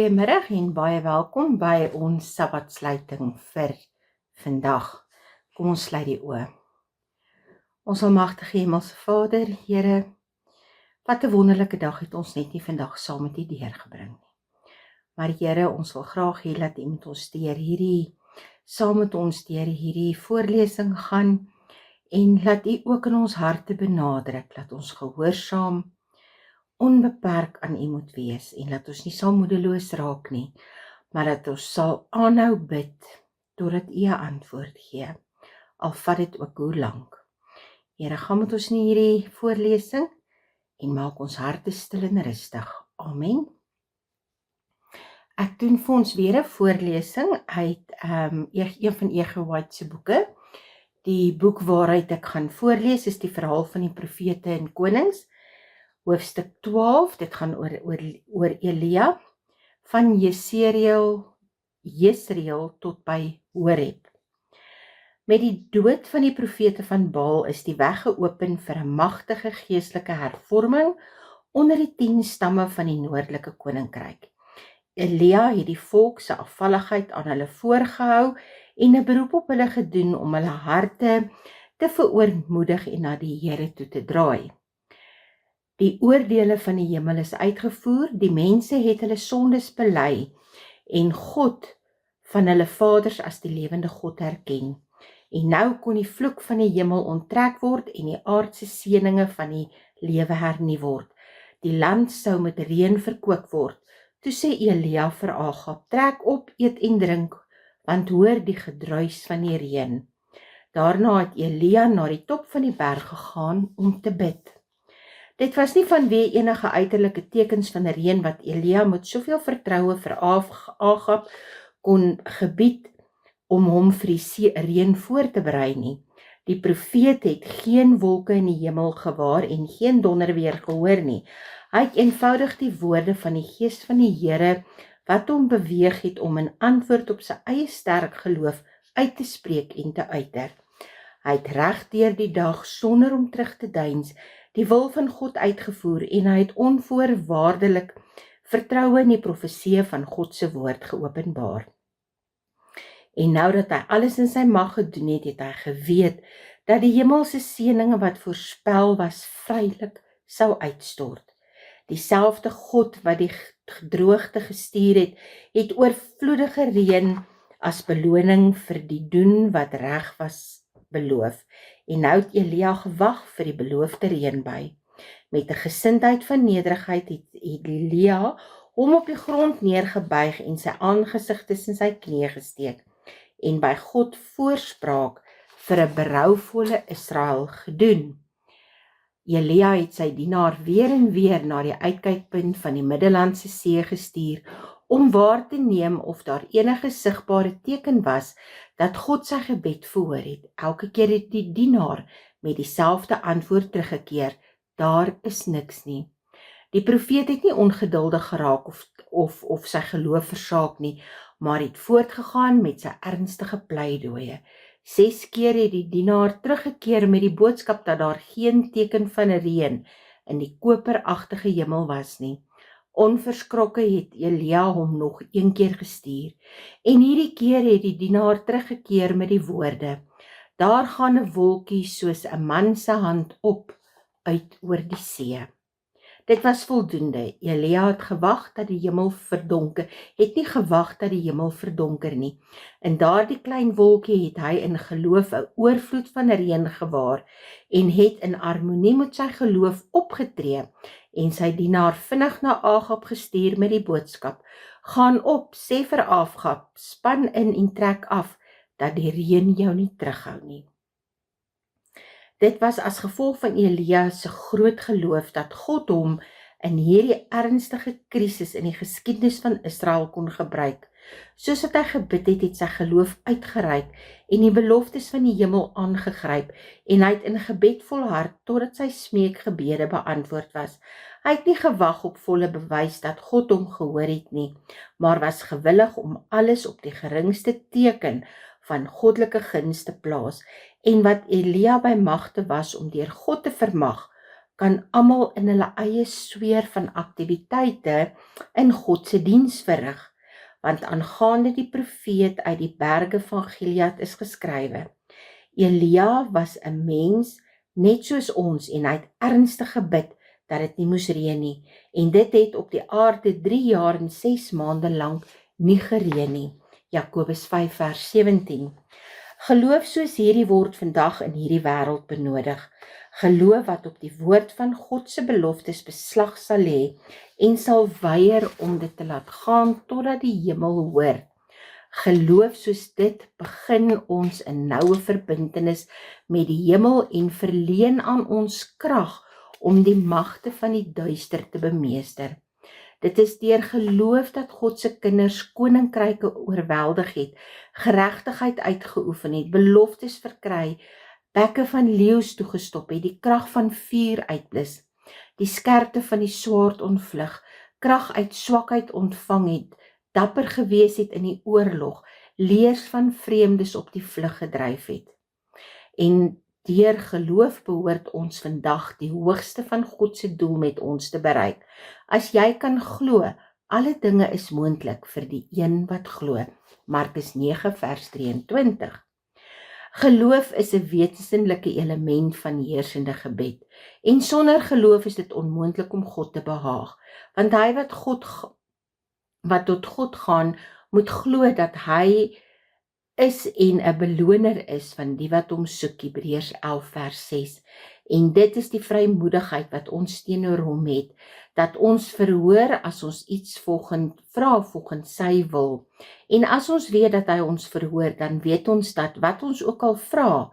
Goeiemiddag en baie welkom by ons Sabbatsluiting vir vandag. Kom ons sluit die oë. Ons almagtige Hemelse Vader, Here, wat 'n wonderlike dag het ons net nie vandag saam met U deurgebring nie. Maar Here, ons wil graag hê dat U met ons saam met ons deur hierdie voorlesing gaan en laat U ook in ons harte benadruk, dat ons gehoorsaam onbeperk aan U moet wees en dat ons nie sal moedeloos raak nie, maar dat ons sal aanhou bid totdat U 'n antwoord gee, al vat dit ook hoe lank. Here, gaan met ons in hierdie voorlesing en maak ons harte stil en rustig. Amen. Ek doen vir ons weer 'n voorlesing uit een van E.G. White se boeke. Die boek waaruit ek gaan voorlees is die verhaal van die profete en konings. Hoofstuk 12, dit gaan oor Elia, van Jesreel tot by Horeb. Met die dood van die profete van Baal is die weg geopen vir 'n magtige geestelike hervorming onder die 10 stamme van die noordelike koninkryk. Elia het die volk se afvalligheid aan hulle voorgehou en 'n beroep op hulle gedoen om hulle harte te verootmoedig en na die Here toe te draai. Die oordeele van die hemel is uitgevoer, die mense het hulle sondes bely en God van hulle vaders as die lewende God herken. En nou kon die vloek van die hemel onttrek word en die aardse seëninge van die lewe hernie word. Die land sou met reën verkoop word. Toe sê Elia vir Agab, trek op, eet en drink, want hoor die gedruis van die reën. Daarna het Elia na die top van die berg gegaan om te bid. Dit was nie vanweë enige uiterlike tekens van reën wat Elia met soveel vertroue vir Agab kon gebied om hom vir die reën voor te berei nie. Die profeet het geen wolke in die hemel gewaar en geen donderweer gehoor nie. Hy het eenvoudig die woorde van die Gees van die Here wat hom beweeg het om in antwoord op sy eie sterk geloof uit te spreek en te uiter. Hy het reg deur die dag sonder om terug te deins die wil van God uitgevoer en hy het onvoorwaardelik vertroue in die profeseë van God se woord geopenbaar. En nou dat hy alles in sy mag gedoen het, het hy geweet dat die hemelse seëninge wat voorspel was vrylik sou uitstort. Dieselfde God wat die droogte gestuur het, het oorvloedige reën as beloning vir die doen wat reg was beloof. En nou het Elia gewag vir die beloofde reënbui. Met 'n gesindheid van nederigheid het Elia hom op die grond neergebuig en sy aangesig tussen sy knieë gesteek en by God voorspraak vir 'n berouvolle Israel gedoen. Elia het sy dienaar weer en weer na die uitkykpunt van die Middellandse See gestuur om waar te neem of daar enige sigbare teken was dat God sy gebed verhoor het. Elke keer het die dienaar met dieselfde antwoord teruggekeer, daar is niks nie. Die profeet het nie ongeduldig geraak of sy geloof versaak nie, maar het voortgegaan met sy ernstige pleidooie. 6 keer het die dienaar teruggekeer met die boodskap dat daar geen teken van reën in die koperagtige hemel was nie. Onverskrokke het Elia hom nog 1 keer gestuur, en hierdie keer het die dienaar teruggekeer met die woorde, daar gaan 'n wolkie soos 'n man se hand op uit oor die see. Dit was voldoende. Elia het nie gewag dat die hemel verdonker nie. In daardie klein wolkie het hy in geloof 'n oorvloed van reën gewaar en het in harmonie met sy geloof opgetree en sy dienaar vinnig na Agab gestuur met die boodskap, gaan op, sê vir Agab, span in en trek af, dat die reën jou nie terughou nie. Dit was as gevolg van Elia se groot geloof dat God hom in hierdie ernstige krisis in die geskiedenis van Israel kon gebruik. Soos wat hy gebid het, het sy geloof uitgereik en die beloftes van die hemel aangegryp en hy het in gebed volhard totdat sy smeekgebede beantwoord was. Hy het nie gewag op volle bewys dat God hom gehoor het nie, maar was gewillig om alles op die geringste teken van goddelike guns te plaas, en wat Elia by magte was om deur God te vermag, kan almal in hulle eie sfeer van aktiwiteite in God se diens verrig, want aangaande die profeet uit die berge van Gilead is geskrywe: Elia was 'n mens net soos ons en hy het ernstig gebid dat dit nie moes reën nie, en dit het op die aarde 3 jaar en 6 maande lank nie gereën nie. Jakobus 5 vers 17. Geloof soos hierdie word vandag in hierdie wêreld benodig. Geloof wat op die woord van God se beloftes beslag sal lê en sal weier om dit te laat gaan totdat die hemel hoor. Geloof soos dit begin ons 'n noue verbintenis met die hemel en verleen aan ons krag om die magte van die duister te bemeester. Dit is deur geloof dat God se kinders koninkryke oorweldig het, geregtigheid uitgeoefen het, beloftes verkry, bekke van leeu's toegestop het, die krag van vuur uitblus, die skerpte van die swaard ontvlug, krag uit swakheid ontvang het, dapper gewees het in die oorlog, leers van vreemdes op die vlug gedryf het. En deur geloof behoort ons vandag die hoogste van God se doel met ons te bereik. As jy kan glo, alle dinge is moontlik vir die een wat glo. Markus 9 vers 23. Geloof is 'n wesenlike element van heersende gebed. En sonder geloof is dit onmoontlik om God te behaag, want hy wat tot God gaan, moet glo dat hy is en 'n beloner is van die wat hom soek, Hebreërs 11 vers 6. En dit is die vrymoedigheid wat ons teenoor hom het, dat ons verhoor as ons iets vra volgens sy wil. En as ons weet dat hy ons verhoor, dan weet ons dat wat ons ook al vra,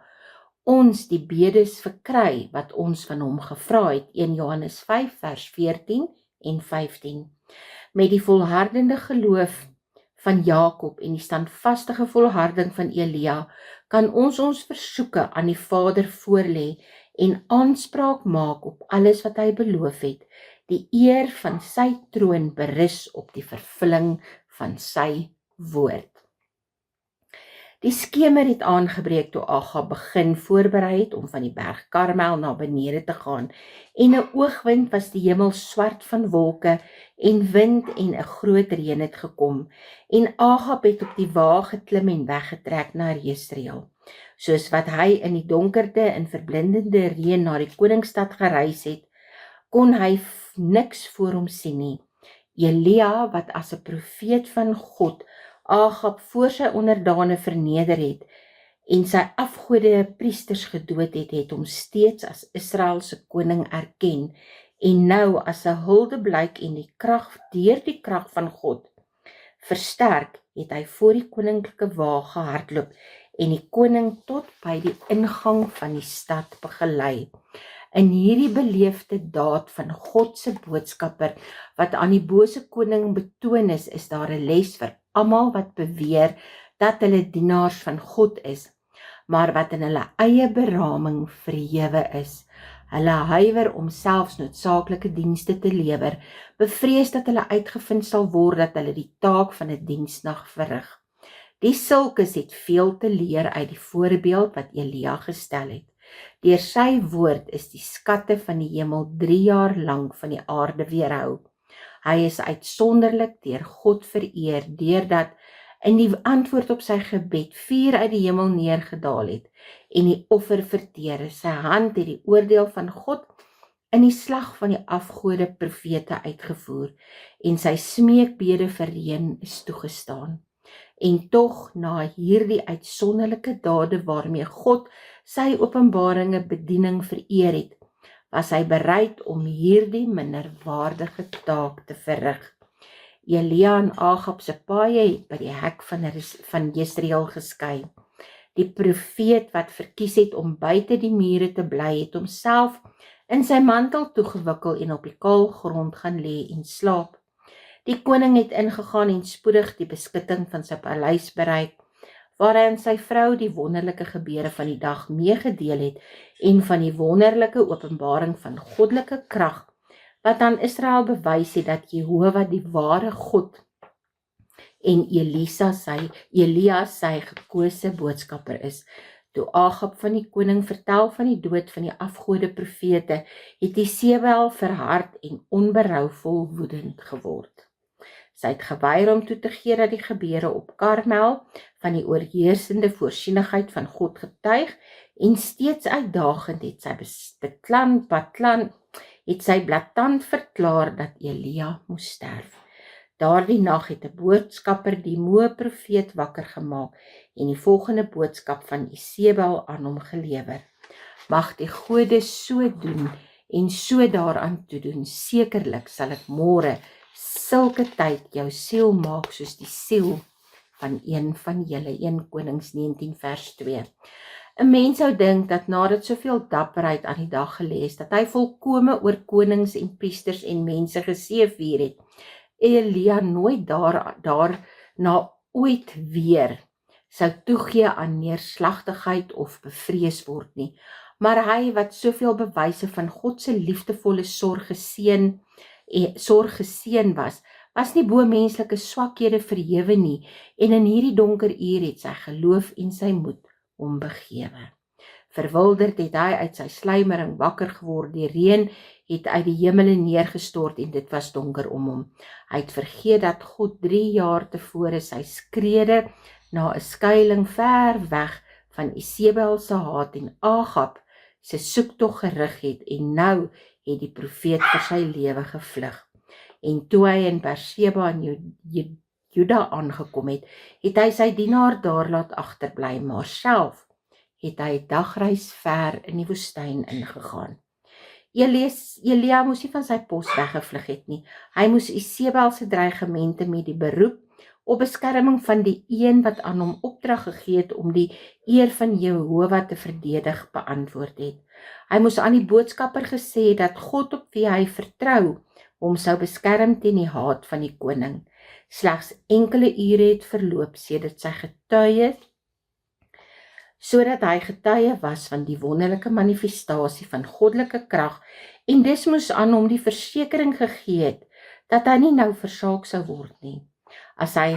ons die bedes verkry wat ons van hom gevra het. 1 Johannes 5 vers 14 en 15. Met die volhardende geloof van Jakob en die standvastige volharding van Elia, kan ons versoeke aan die Vader voorlê en aanspraak maak op alles wat hy beloof het. Die eer van sy troon berus op die vervulling van sy woord. Die skemer het aangebreek toe Agab begin voorberei het om van die berg Karmel na benede te gaan, en 'n oogwind was die hemel swart van wolke en wind en 'n groot reën het gekom, en Agab het op die wa geklim en weggetrek na Jesreel. Soos wat hy in die donkerte in verblindende reën na die koningsstad gereis het, kon hy niks voor hom sien nie. Elia, wat as 'n profeet van God Agab voor sy onderdane verneder het en sy afgode priesters gedood het, het hom steeds as Israel se koning erken, en nou as 'n huldeblyk en deur die krag van God versterk, het hy voor die koninklike wa gehardloop en die koning tot by die ingang van die stad begelei. In hierdie beleefde daad van God se boodskapper wat aan die bose koning betoon is daar 'n les vir almal wat beweer dat hulle dienaars van God is, maar wat in hulle eie beraming verhewe is. Hulle huiwer om selfs noodsaaklike dienste te lewer, bevrees dat hulle uitgevind sal word dat hulle die taak van 'n diensnag verrig. Die sulkes het veel te leer uit die voorbeeld wat Elia gestel het. Deur sy woord is die skatte van die hemel 3 jaar lank van die aarde weerhou. Hy is uitsonderlik deur God vereer, deurdat in die antwoord op sy gebed vuur uit die hemel neergedaal het en die offer verteer. Sy hand het die oordeel van God in die slag van die afgode profete uitgevoer en sy smeekbede vir reën is toegestaan. En tog, na hierdie uitsonderlike dade waarmee God sy openbaringe bediening vereer het, was hy bereid om hierdie minderwaardige taak te verrig. Elia en Agab se paaie het by die hek van Jesreel geskei. Die profeet wat verkies het om buite die mure te bly, het homself in sy mantel toegewikkel en op die kaal grond gaan lê en slaap. Die koning het ingegaan en spoedig die beskutting van sy paleis bereik, waar hy aan sy vrou die wonderlike gebeure van die dag meegedeel het en van die wonderlike openbaring van goddelike krag, wat aan Israel bewys het dat Jehovah die ware God en Elia sy gekose boodskapper is. Toe Agab van die koning vertel van die dood van die afgode profete, het Isebel verhard en onberouvol woedend geword. Sy het geweier om toe te gee dat die gebeure op Karmel van die oorheersende voorsienigheid van God getuig en steeds uitdagend het sy blaatant verklaar dat Elia moes sterf. Daardie nag het 'n boodskapper die moe profeet wakker gemaak en die volgende boodskap van Isebel aan hom gelewer. Mag die gode so doen en so daaraan toedoen, sekerlik sal ek môre sulke tyd jou siel maak soos die siel van een van julle. 1 Konings 19 vers 2. 'n Mens sou dink dat nadat soveel dapperheid aan die dag gelê is, dat hy volkome oor konings en priesters en mense geseëvier het, Elia nooit daarna ooit weer sou toegee aan neerslagtigheid of bevrees word nie. Maar hy wat soveel bewyse van God se liefdevolle sorg geseën was nie bo menslike swakhede verhewe nie, en in hierdie donker uur het sy geloof en sy moed hom begewe. Verwilderd het hy uit sy sluimering wakker geword, die reën het uit die hemele neergestort en dit was donker om hom. Hy het vergeet dat God 3 jaar tevore sy skrede na 'n skuiling ver weg van Isebel se haat en Agab se soektog gerig het, en nou het die profeet vir sy lewe gevlug. En toe hy in Berseba in Juda aangekom het, het hy sy dienaar daar laat agterbly, maar self het hy 'n dagreis ver in die woestyn ingegaan. Elia moes nie van sy pos weggevlug het nie. Hy moes Isebel se dreigemente met die beroep op beskerming van die een wat aan hom opdrag gegee het om die eer van Jehova te verdedig beantwoord het. Hy moes aan die boodskapper gesê dat God op wie hy vertrou hom sou beskerm teen die haat van die koning. Slegs enkele ure het verloop sedert sy getuie, sodat hy getuie was van die wonderlike manifestasie van goddelike krag, en dis moes aan hom die versekering gegee het dat hy nie nou versaak sou word nie. As hy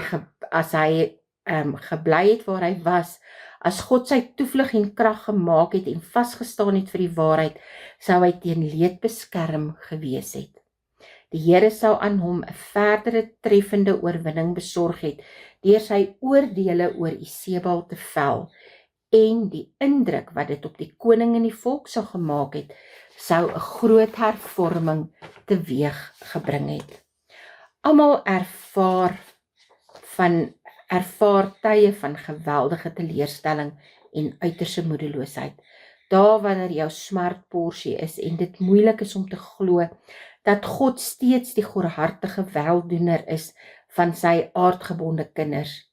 gebly het waar hy was, as God sy toevlug en krag gemaak het en vasgestaan het vir die waarheid, sou hy teen leed beskerm gewees het. Die Here sou aan hom 'n verdere treffende oorwinning besorg het deur sy oordeele oor Isebel te vel, en die indruk wat dit op die koning en die volk sou gemaak het, sou 'n groot hervorming teweeg gebring het. Almal ervaar tye van geweldige teleurstelling en uiterste moedeloosheid. Daar wanneer jou smartporsie is en dit moeilik is om te glo dat God steeds die goedhartige weldoener is van sy aardgebonde kinders.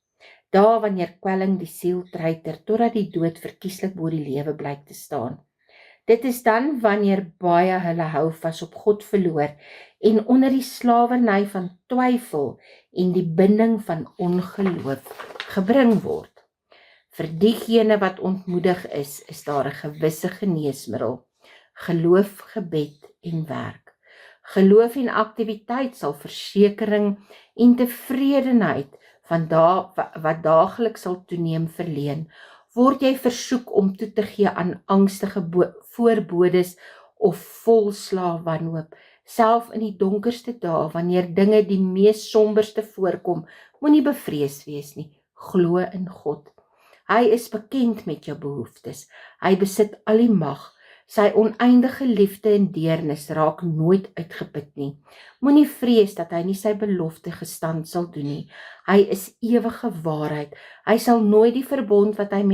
Daar wanneer kwelling die siel treiter totdat die dood verkieslik bo die lewe blyk te staan. Dit is dan wanneer baie hulle houvas op God verloor en onder die slawerny van twyfel en die binding van ongeloof gebring word. Vir diegene wat ontmoedig is daar 'n gewisse geneesmiddel: geloof, gebed en werk. Geloof en aktiwiteit sal versekering en tevredenheid van wat daagliks sal toeneem verleen. Word jy versoek om toe te gee aan angstige voorbodes of volslae wanhoop, self in die donkerste dae wanneer dinge die mees somberste voorkom, moenie bevrees wees nie. Glo in God. Hy is bekend met jou behoeftes. Hy besit al die mag. Sy oneindige liefde en deernis raak nooit uitgeput nie. Moenie vrees dat hy nie sy belofte gestand sal doen nie. Hy is ewige waarheid. Hy sal nooit die verbond wat hy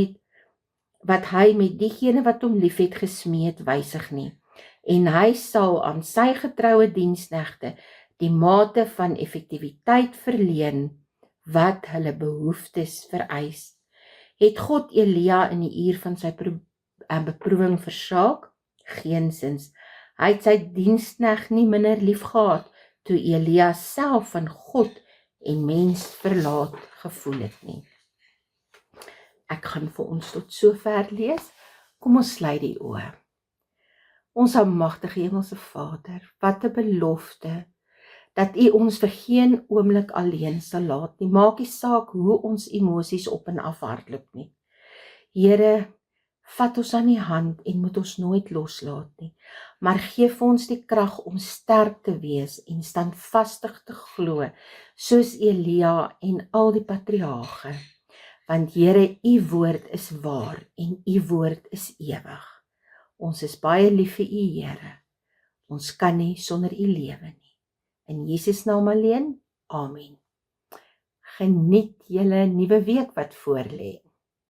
met diegene wat hom liefhet gesmeed wysig nie. En hy sal aan sy getroue diensknegte die mate van effektiwiteit verleen wat hulle behoeftes vereis. Het God Elia in die uur van sy beproewing versaak? Geensins. Hy het sy diensknegt nie minder lief gehad toe Elia self van God en mens verlaat gevoel het nie. Ek gaan vir ons tot sover lees. Kom ons sluit die oë. Ons almagtige Hemelse Vader, wat 'n belofte dat U ons vir geen oomblik alleen sal laat nie. Maak nie saak hoe ons emosies op en af hardloop nie. Here, vat ons aan die hand en moet ons nooit loslaat nie, maar gee vir ons die krag om sterk te wees en standvastig te glo, soos Elia en al die patriarge. Want Here, u woord is waar en u woord is ewig. Ons is baie lief vir u, Here. Ons kan nie sonder u lewe nie. In Jesus naam alleen, amen. Geniet julle nuwe week wat voorlê.